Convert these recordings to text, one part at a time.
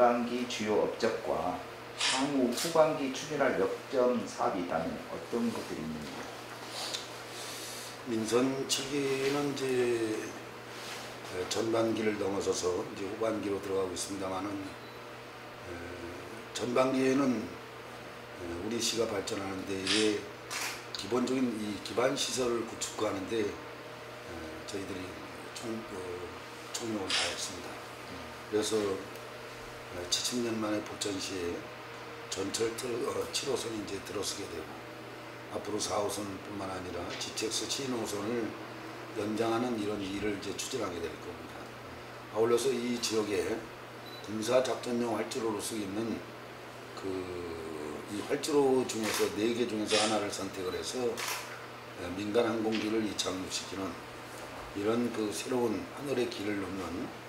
전반기 주요 업적과 향후 후반기 추진할 역점 사업이 있다면 어떤 것들이 있는지? 민선 7기는 이제 전반기를 넘어서서 이제 후반기로 들어가고 있습니다만은 전반기에는 우리 시가 발전하는 데에 기본적인 이 기반 시설을 구축하는데 저희들이 총력을 다했습니다. 그래서 70년 만에 포천시에 전철 7호선이 이제 들어서게 되고 앞으로 4호선뿐만 아니라 GTX 신호선을 연장하는 이런 일을 이제 추진하게 될 겁니다. 아울러서 이 지역에 군사작전용 활주로로 쓰이는 이 활주로 중에서 4개 중에서 하나를 선택을 해서 민간 항공기를 이착륙시키는 이런 새로운 하늘의 길을 넘는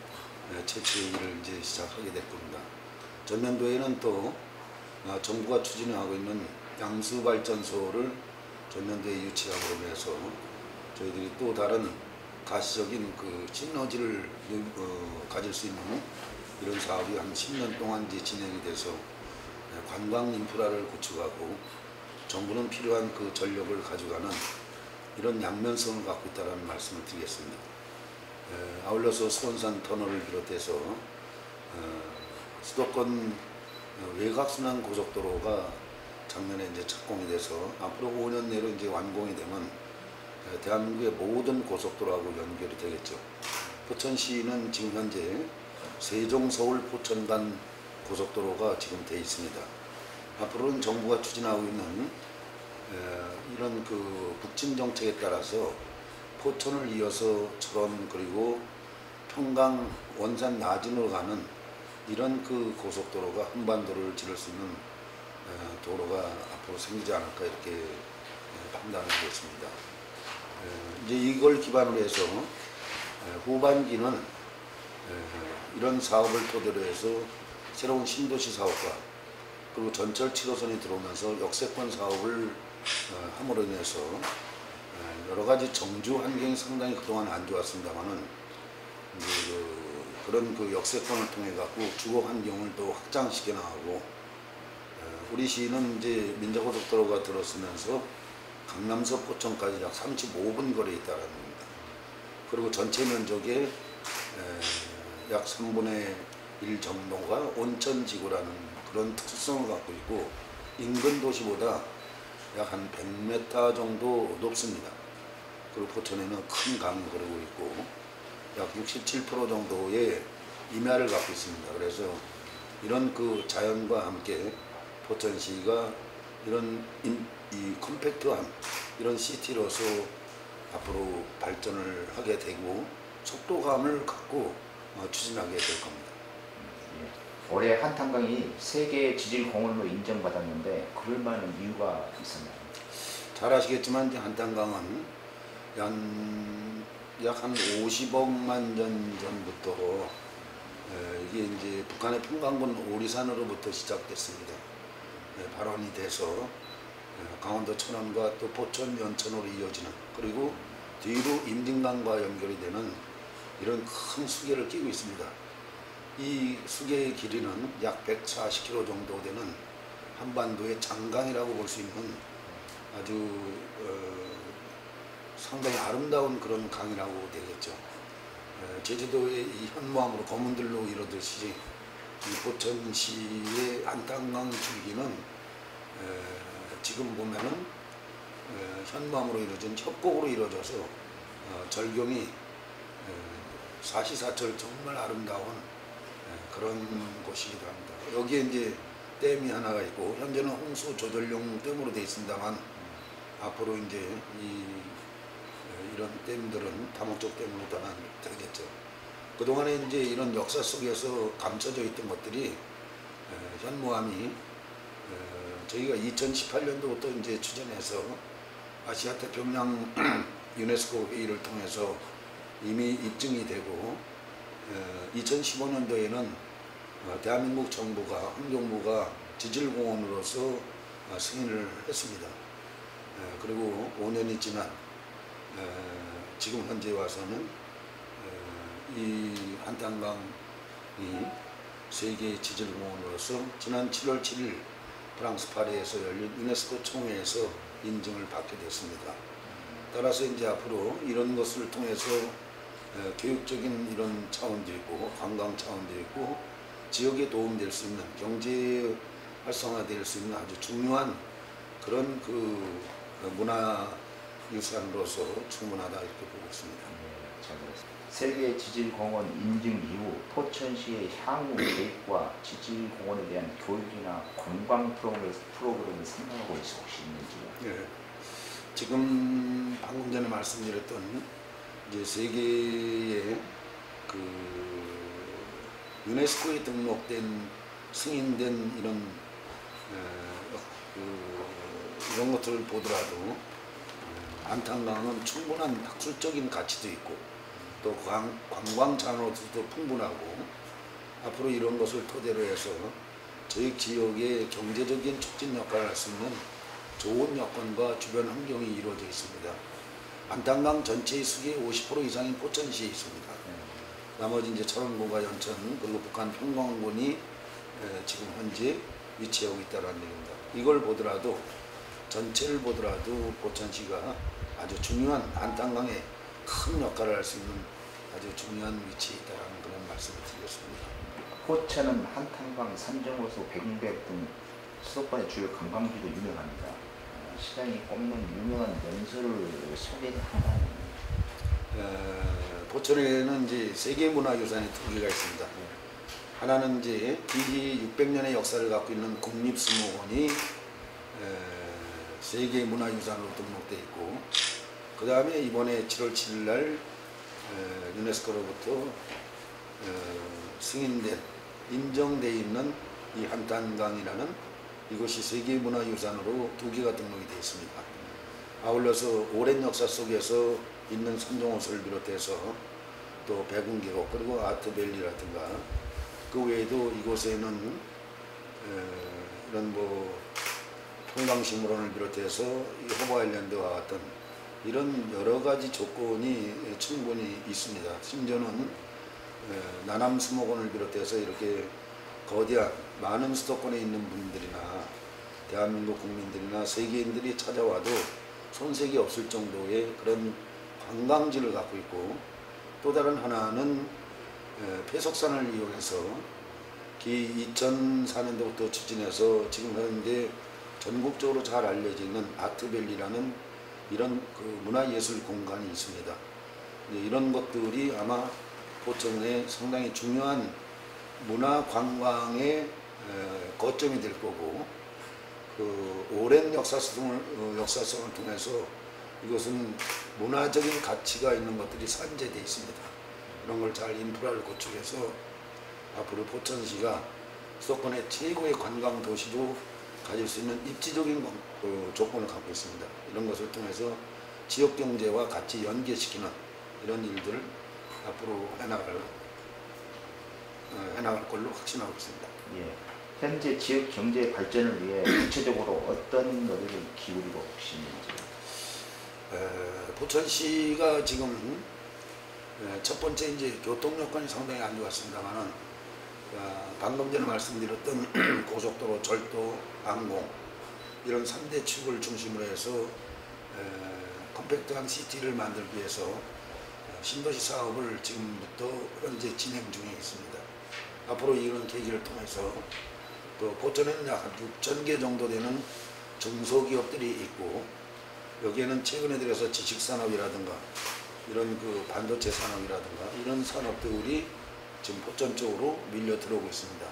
최초의 일을 이제 시작하게 될 겁니다. 전년도에는 또 정부가 추진하고 있는 양수발전소를 전년도에 유치함으로 해서 저희들이 또 다른 가시적인 시너지를 가질 수 있는 이런 사업이 한 10년 동안 이제 진행이 돼서 관광 인프라를 구축하고 정부는 필요한 전력을 가져가는 이런 양면성을 갖고 있다는 말씀을 드리겠습니다. 아울러서 수원산 터널을 비롯해서 수도권 외곽순환 고속도로가 작년에 이제 착공이 돼서 앞으로 5년 내로 이제 완공이 되면 대한민국의 모든 고속도로하고 연결이 되겠죠. 포천시는 지금 현재 세종 서울 포천 간 고속도로가 지금 돼 있습니다. 앞으로는 정부가 추진하고 있는 이런 북진 정책에 따라서 포천을 이어서 철원 그리고 평강 원산 나진으로 가는 이런 고속도로가 한반도를 지를 수 있는 도로가 앞으로 생기지 않을까 이렇게 판단을 하겠습니다. 이제 이걸 기반으로 해서 후반기는 이런 사업을 토대로 해서 새로운 신도시 사업과 그리고 전철 7호선이 들어오면서 역세권 사업을 함으로 인해서 여러 가지 정주 환경이 상당히 그동안 안 좋았습니다만은 그런 역세권을 통해 갖고 주거 환경을 또 확장시켜 나가고 우리 시는 이제 민자고속도로가 들어서면서 강남서 포천까지 약 35분 거리에 있다는 겁니다. 그리고 전체 면적의 약 3분의 1 정도가 온천지구라는 그런 특수성을 갖고 있고 인근 도시보다 약 한 100m 정도 높습니다. 그리고 포천에는 큰 강이 흐르고 있고 약 67% 정도의 임야를 갖고 있습니다. 그래서 이런 자연과 함께 포천시가 이런 이 컴팩트한 이런 시티로서 앞으로 발전을 하게 되고 속도감을 갖고 추진하게 될 겁니다. 올해 한탄강이 세계 지질공원으로 인정받았는데 그럴 만한 이유가 있었나요? 잘 아시겠지만 이제 한탄강은 약 한 50억만 년 전부터 이게 이제 북한의 평강군 오리산으로부터 시작됐습니다. 발원이 돼서 강원도 천안과 또 포천 연천으로 이어지는 그리고 뒤로 임진강과 연결이 되는 이런 큰 수계를 끼고 있습니다. 이 수계의 길이는 약 140km 정도 되는 한반도의 장강이라고 볼 수 있는 아주 상당히 아름다운 그런 강이라고 되겠죠. 제주도의 이 현무암으로 검은들로 이루어듯이 이 포천시의 한탄강 줄기는 지금 보면은 현무암으로 이루어진 협곡으로 이루어져서 절경이 사시사철 정말 아름다운 그런 곳이기도 합니다. 여기에 이제 댐이 하나가 있고 현재는 홍수 조절용 댐으로 되어 있습니다만 앞으로 이제 이런 댐들은 다목적 댐으로 되겠죠. 그동안에 이제 이런 역사 속에서 감춰져 있던 것들이 현무암이 저희가 2018년도부터 이제 추진해서 아시아 태평양 유네스코 회의를 통해서 이미 입증이 되고 2015년도에는 대한민국 정부가 환경부가 지질공원으로서 승인을 했습니다. 그리고 5년이 지난 지금 현재 와서는 이 한탄강이 세계 지질공원으로서 지난 7월 7일 프랑스 파리에서 열린 유네스코 총회에서 인증을 받게 됐습니다. 따라서 이제 앞으로 이런 것을 통해서 교육적인 이런 차원도 있고 관광 차원도 있고 지역에 도움될 수 있는 경제 활성화될 수 있는 아주 중요한 그런 그 문화유산으로서 충분하다 이렇게 보고 있습니다. 네, 잘 들었습니다. 세계 지질공원 인증 이후 포천시의 향후 계획과 지질공원에 대한 교육이나 관광 프로그램을 생각하고 있어 혹시 있는지요? 예. 지금 방금 전에 말씀드렸던 이제 세계의 그 유네스코에 등록된 승인된 이런 것들을 보더라도 안탄강은 충분한 학술적인 가치도 있고 또 관광 잔호도 풍부하고 앞으로 이런 것을 토대로 해서 저희 지역의 경제적인 촉진 역할을 할 수 있는 좋은 여건과 주변 환경이 이루어져 있습니다. 안탄강 전체의 수기의 50% 이상이 포천시에 있습니다. 나머지 이제 철원군과 연천 그리고 북한 평광군이 지금 현재 위치하고 있다는 얘기입니다. 이걸 보더라도 전체를 보더라도 포천시가 아주 중요한 안탄강에 큰 역할을 할 수 있는 아주 중요한 위치에 있다는 그런 말씀을 드렸습니다. 포천은 한탄강, 산정호수, 백운백 등 수도권의 주요 관광지도 유명합니다. 시장이 꼽는 유명한 명소를 소개하나요? 포천에는 이제 세계문화유산이 두 개가 있습니다. 하나는 이제 기기 600년의 역사를 갖고 있는 국립수목원이 세계문화유산으로 등록되어 있고, 그 다음에 이번에 7월 7일 날 유네스코로부터 승인된 인정되어 있는 이 한탄강이라는 이것이 세계문화유산으로 두 개가 등록이 되어 있습니다. 아울러서 오랜 역사 속에서 있는 산정호수를 비롯해서 또 백운계곡 그리고 아트밸리라든가 그 외에도 이곳에는 이런 뭐 평강식물원을 비롯해서 이 호버아일랜드와 같은 이런 여러 가지 조건이 충분히 있습니다. 심지어는 나남수목원을 비롯해서 이렇게 거대한 많은 수도권에 있는 분들이나 대한민국 국민들이나 세계인들이 찾아와도 손색이 없을 정도의 그런 관광지를 갖고 있고, 또 다른 하나는 폐석산을 이용해서 2004년도부터 추진해서 지금 현재 전국적으로 잘 알려져 있는 아트밸리라는 이런 그 문화예술 공간이 있습니다. 이런 것들이 아마 포천의 상당히 중요한 문화 관광의 거점이 될 거고, 그 오랜 역사성을 통해서 이것은 문화적인 가치가 있는 것들이 산재되어 있습니다. 이런 걸 잘 인프라를 구축해서 앞으로 포천시가 수도권의 최고의 관광 도시로 가질 수 있는 입지적인 조건을 갖고 있습니다. 이런 것을 통해서 지역 경제와 같이 연계시키는 이런 일들 앞으로 해나갈 걸로 확신하고 있습니다. 예. 현재 지역 경제 발전을 위해 구체적으로 어떤 노력을 기울이고 계시는지요? 포천시가 지금 첫 번째 이제 교통 여건이 상당히 안 좋았습니다만은 방금 전에 말씀드렸던 고속도로, 절도, 항공 이런 3대 축을 중심으로 해서 컴팩트한 시티를 만들기 위해서 신도시 사업을 지금부터 현재 진행 중에 있습니다. 앞으로 이런 계기를 통해서 또 포천에는 약 6,000개 정도 되는 중소기업들이 있고, 여기에는 최근에 들어서 지식산업이라든가 이런 그 반도체 산업이라든가 이런 산업들이 지금 포천 쪽으로 밀려 들어오고 있습니다.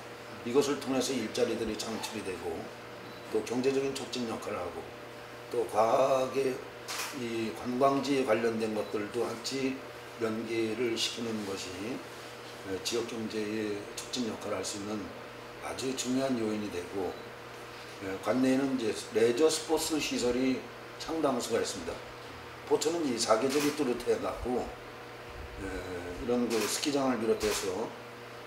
이것을 통해서 일자리들이 창출이 되고 또 경제적인 촉진 역할을 하고 또 과학의 이 관광지에 관련된 것들도 같이 연계를 시키는 것이 지역 경제의 촉진 역할을 할 수 있는 아주 중요한 요인이 되고, 관내에는 이제 레저 스포츠 시설이 상당수가 있습니다. 포천은 이 사계절이 뚜렷해 갖고 이런 그 스키장을 비롯해서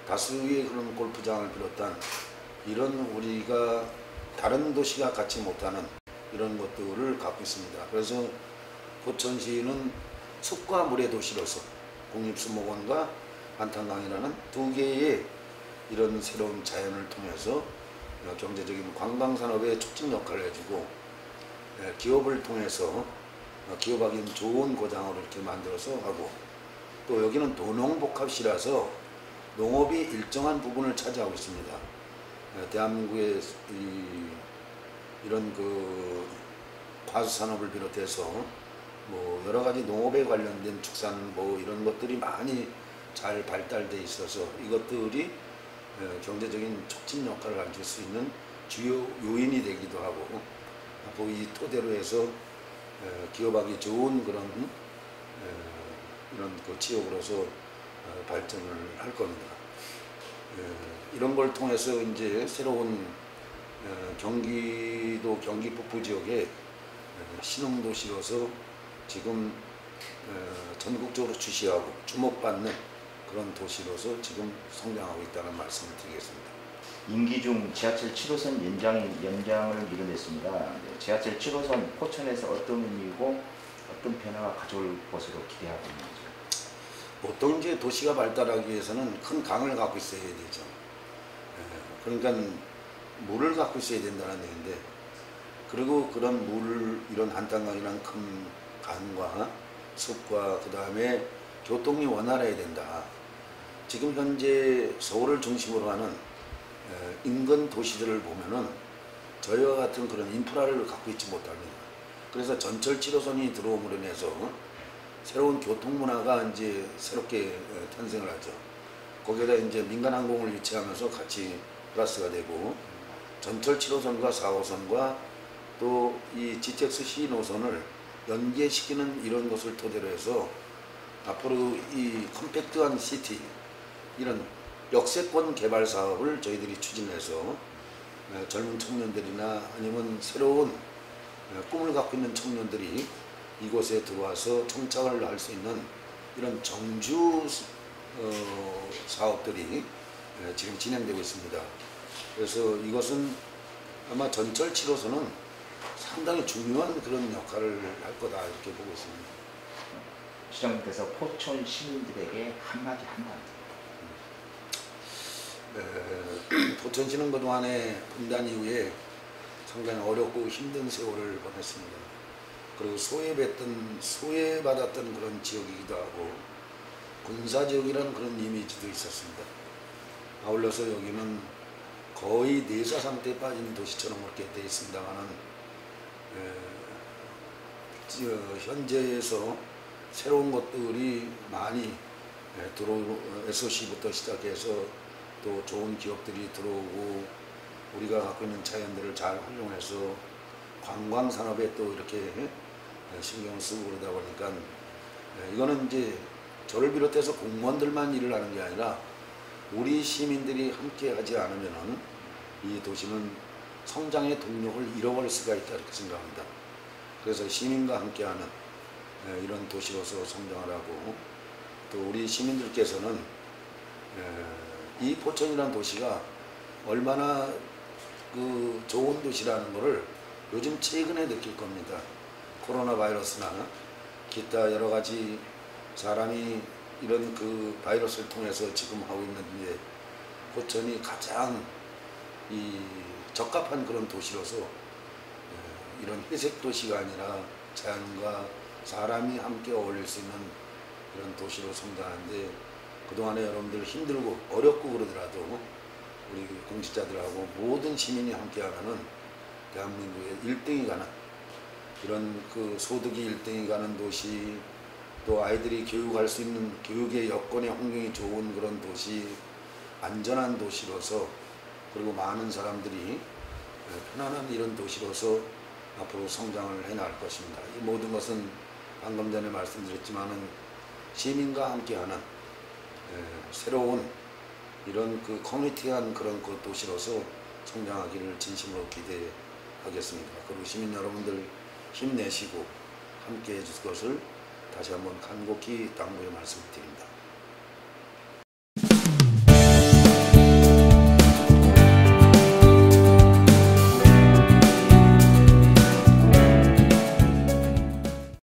다수의 그런 골프장을 비롯한 이런 우리가 다른 도시가 갖지 못하는 이런 것들을 갖고 있습니다. 그래서 포천시는 숲과 물의 도시로서 국립수목원과 안탄강이라는 두 개의 이런 새로운 자연을 통해서 경제적인 관광산업의 촉진 역할을 해주고 기업을 통해서 기업하기엔 좋은 고장으로 이렇게 만들어서 하고 또 여기는 도농복합시라서 농업이 일정한 부분을 차지하고 있습니다. 대한민국의 이런 그 과수산업을 비롯해서 뭐 여러 가지 농업에 관련된 축산 뭐 이런 것들이 많이 잘 발달돼 있어서 이것들이 경제적인 촉진 역할을 가질 수 있는 주요 요인이 되기도 하고 앞으로 이 토대로 해서 기업하기 좋은 그런 이런 그 지역으로서 발전을 할 겁니다. 이런 걸 통해서 이제 새로운 경기도 경기 북부 지역의 신흥도시로서 지금 전국적으로 주시하고 주목받는 그런 도시로서 지금 성장하고 있다는 말씀을 드리겠습니다. 임기 중 지하철 7호선 연장을 이뤄냈습니다. 지하철 7호선 포천에서 어떤 의미고 어떤 변화가 가져올 것으로 기대하고 있는지. 보통 이제 도시가 발달하기 위해서는 큰 강을 갖고 있어야 되죠. 그러니까 물을 갖고 있어야 된다는 얘기인데, 그리고 그런 물을 이런 한탄강이란 큰 강과 숲과 그 다음에 교통이 원활해야 된다. 지금 현재 서울을 중심으로 하는 인근 도시들을 보면은 저희와 같은 그런 인프라를 갖고 있지 못합니다. 그래서 전철 7호선이 들어옴으로 인해서 새로운 교통 문화가 이제 새롭게 탄생을 하죠. 거기에다 이제 민간항공을 유치하면서 같이 플러스가 되고 전철 7호선과 4호선과 또 이 GTX 시노선을 연계시키는 이런 것을 토대로 해서 앞으로 이 컴팩트한 시티 이런 역세권 개발 사업을 저희들이 추진해서 젊은 청년들이나 아니면 새로운 꿈을 갖고 있는 청년들이 이곳에 들어와서 정착을 할 수 있는 이런 정주 사업들이 지금 진행되고 있습니다. 그래서 이것은 아마 전철 7호선은 상당히 중요한 그런 역할을 할 거다 이렇게 보고 있습니다. 시장님께서 포천 시민들에게 한마디. 포천시는 그동안에 분단 이후에 상당히 어렵고 힘든 세월을 보냈습니다. 그리고 소외받았던 그런 지역이기도 하고 군사지역이라는 그런 이미지도 있었습니다. 아울러서 여기는 거의 내사 상태에 빠진 도시처럼 그렇게 되어 있습니다만은 현재에서 새로운 것들이 많이 SOC부터 시작해서 또 좋은 기업들이 들어오고 우리가 갖고 있는 자연들을 잘 활용해서 관광산업에 또 이렇게 신경을 쓰고 그러다 보니까 이거는 이제 저를 비롯해서 공무원들만 일을 하는 게 아니라 우리 시민들이 함께 하지 않으면 이 도시는 성장의 동력을 잃어버릴 수가 있다 이렇게 생각합니다. 그래서 시민과 함께하는 이런 도시로서 성장을 하고 또 우리 시민들께서는 이 포천이라는 도시가 얼마나 그 좋은 도시라는 것을 요즘 최근에 느낄 겁니다. 코로나 바이러스나 기타 여러 가지 사람이 이런 그 바이러스를 통해서 지금 하고 있는데 포천이 가장 이 적합한 그런 도시로서 이런 회색 도시가 아니라 자연과 사람이 함께 어울릴 수 있는 이런 도시로 성장하는데 그동안에 여러분들 힘들고 어렵고 그러더라도 우리 공직자들하고 모든 시민이 함께하는 대한민국의 1등이 가는 이런 그 소득이 1등이 가는 도시 또 아이들이 교육할 수 있는 교육의 여건의 환경이 좋은 그런 도시 안전한 도시로서 그리고 많은 사람들이 편안한 이런 도시로서 앞으로 성장을 해나갈 것입니다. 이 모든 것은 방금 전에 말씀드렸지만은 시민과 함께하는 새로운 이런 그 커뮤니티한 그런 그 도시로서 성장하기를 진심으로 기대하겠습니다. 그리고 시민 여러분들 힘내시고 함께 해줄 것을 다시 한번 간곡히 당부의 말씀을 드립니다.